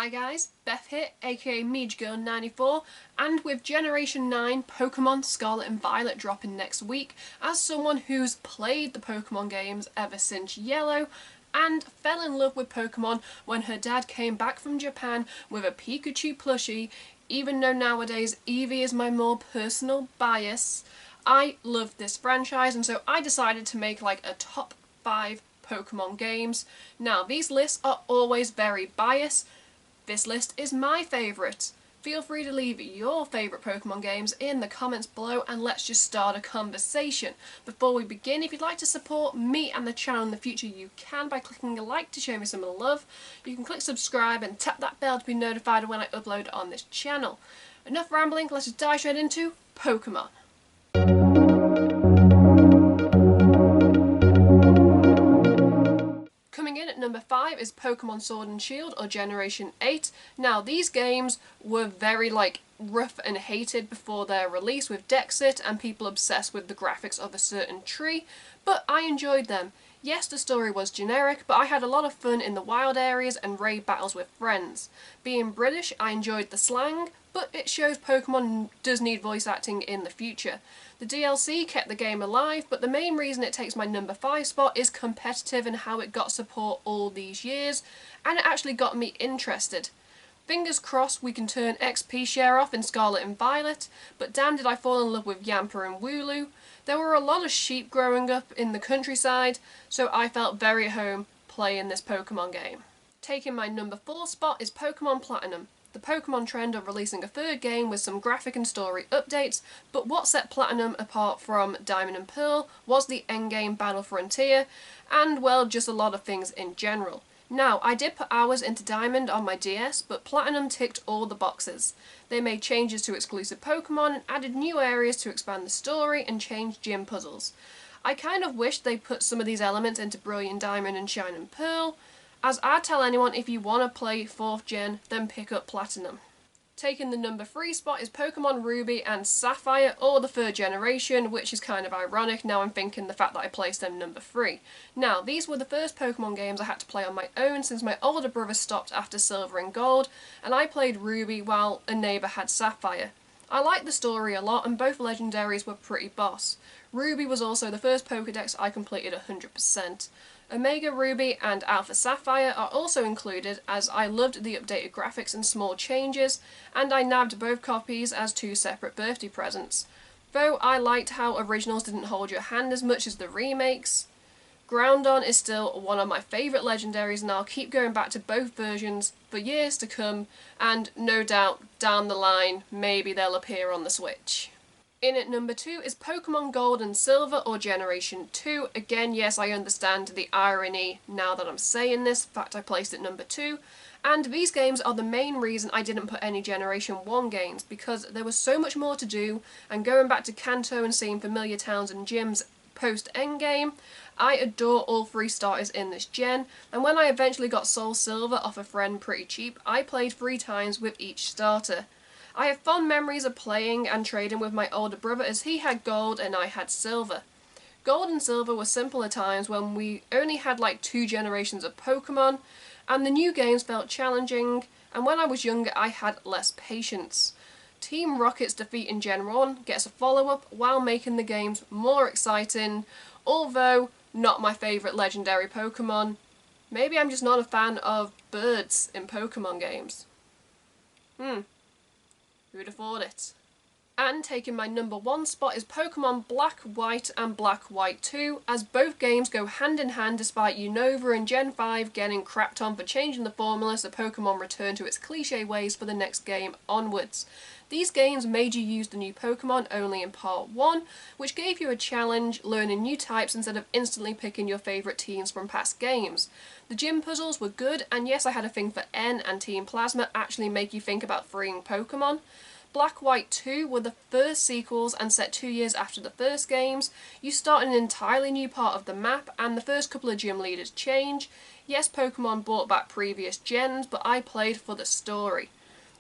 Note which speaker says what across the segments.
Speaker 1: Hi guys, Beth here, aka Mediagirl94, and with Generation 9 Pokemon Scarlet and Violet dropping next week, as someone who's played the Pokemon games ever since Yellow, and fell in love with Pokemon when her dad came back from Japan with a Pikachu plushie, even though nowadays Eevee is my more personal bias, I love this franchise, and so I decided to make like a top 5 Pokemon games. Now, these lists are always very biased. This list is my favourite. Feel free to leave your favourite Pokemon games in the comments below and let's just start a conversation. Before we begin, if you'd like to support me and the channel in the future, you can by clicking a like to show me some love. You can click subscribe and tap that bell to be notified when I upload on this channel. Enough rambling, let's just dive straight into Pokemon. Number 5 is Pokemon Sword and Shield, or Generation 8. Now, these games were very rough and hated before their release with Dexit and people obsessed with the graphics of a certain tree, but I enjoyed them. Yes, the story was generic, but I had a lot of fun in the wild areas and raid battles with friends. Being British, I enjoyed the slang, but it shows Pokemon does need voice acting in the future. The DLC kept the game alive, but the main reason it takes my number 5 spot is competitive and how it got support all these years, and it actually got me interested. Fingers crossed we can turn XP share off in Scarlet and Violet, but damn did I fall in love with Yamper and Wooloo. There were a lot of sheep growing up in the countryside, so I felt very at home playing this Pokemon game. Taking my number 4 spot is Pokemon Platinum. The Pokemon trend of releasing a third game with some graphic and story updates, but what set Platinum apart from Diamond and Pearl was the endgame Battle Frontier, and well, just a lot of things in general. Now, I did put hours into Diamond on my DS, but Platinum ticked all the boxes. They made changes to exclusive Pokemon and added new areas to expand the story and change gym puzzles. I kind of wish they put some of these elements into Brilliant Diamond and Shining Pearl, as I'd tell anyone if you want to play 4th gen, then pick up Platinum. Taking the number 3 spot is Pokemon Ruby and Sapphire, or the 3rd generation, which is kind of ironic now I'm thinking the fact that I placed them number 3. Now, these were the first Pokemon games I had to play on my own since my older brother stopped after Silver and Gold, and I played Ruby while a neighbour had Sapphire. I liked the story a lot, and both legendaries were pretty boss. Ruby was also the first Pokédex I completed 100%. Omega Ruby and Alpha Sapphire are also included, as I loved the updated graphics and small changes, and I nabbed both copies as 2 separate birthday presents. Though I liked how originals didn't hold your hand as much as the remakes. Groudon is still one of my favourite legendaries, and I'll keep going back to both versions for years to come, and no doubt down the line maybe they'll appear on the Switch. In at number 2 is Pokemon Gold and Silver, or Generation 2. Again, yes, I understand the irony now that I'm saying this, in fact I placed it number 2. And these games are the main reason I didn't put any Generation 1 games, because there was so much more to do, and going back to Kanto and seeing familiar towns and gyms post-endgame, I adore all 3 starters in this gen, and when I eventually got Soul Silver off a friend pretty cheap, I played 3 times with each starter. I have fond memories of playing and trading with my older brother, as he had Gold and I had Silver. Gold and Silver were simpler times when we only had 2 generations of Pokemon, and the new games felt challenging, and when I was younger I had less patience. Team Rocket's defeat in Gen 1 gets a follow-up while making the games more exciting, although not my favourite legendary Pokemon. Maybe I'm just not a fan of birds in Pokemon games. Who'd have thought it? And taking my number 1 spot is Pokemon Black, White and Black, White 2, as both games go hand in hand despite Unova and Gen 5 getting crapped on for changing the formula so Pokemon return to its cliche ways for the next game onwards. These games made you use the new Pokemon only in Part 1, which gave you a challenge, learning new types instead of instantly picking your favourite teams from past games. The gym puzzles were good, and yes, I had a thing for N and Team Plasma actually make you think about freeing Pokemon. Black, White 2 were the first sequels and set 2 years after the first games. You start in an entirely new part of the map, and the first couple of gym leaders change. Yes, Pokemon brought back previous gens, but I played for the story.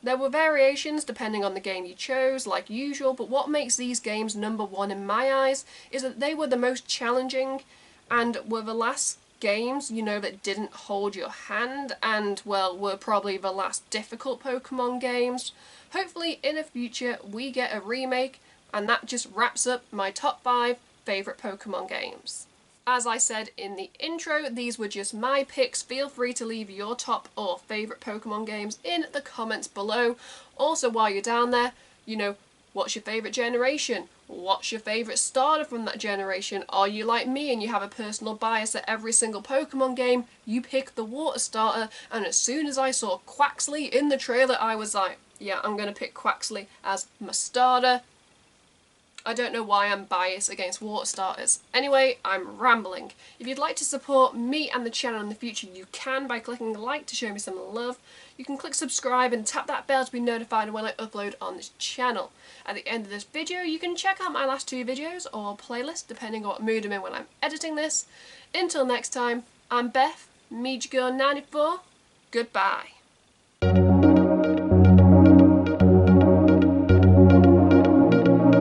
Speaker 1: There were variations depending on the game you chose, like usual, but what makes these games number 1 in my eyes is that they were the most challenging and were the last games, you know, that didn't hold your hand and, well, were probably the last difficult Pokemon games. Hopefully in the future we get a remake, and that just wraps up my top 5 favourite Pokemon games. As I said in the intro, these were just my picks. Feel free to leave your top or favourite Pokemon games in the comments below. Also, while you're down there, you know, what's your favourite generation? What's your favourite starter from that generation? Are you like me and you have a personal bias at every single Pokemon game? You pick the water starter, and as soon as I saw Quaxly in the trailer, I was like, yeah, I'm going to pick Quaxly as my starter. I don't know why I'm biased against water starters. Anyway, I'm rambling. If you'd like to support me and the channel in the future, you can by clicking like to show me some love. You can click subscribe and tap that bell to be notified when I upload on this channel. At the end of this video, you can check out my last 2 videos or playlist, depending on what mood I'm in when I'm editing this. Until next time, I'm Beth, Mediagirl94. Goodbye.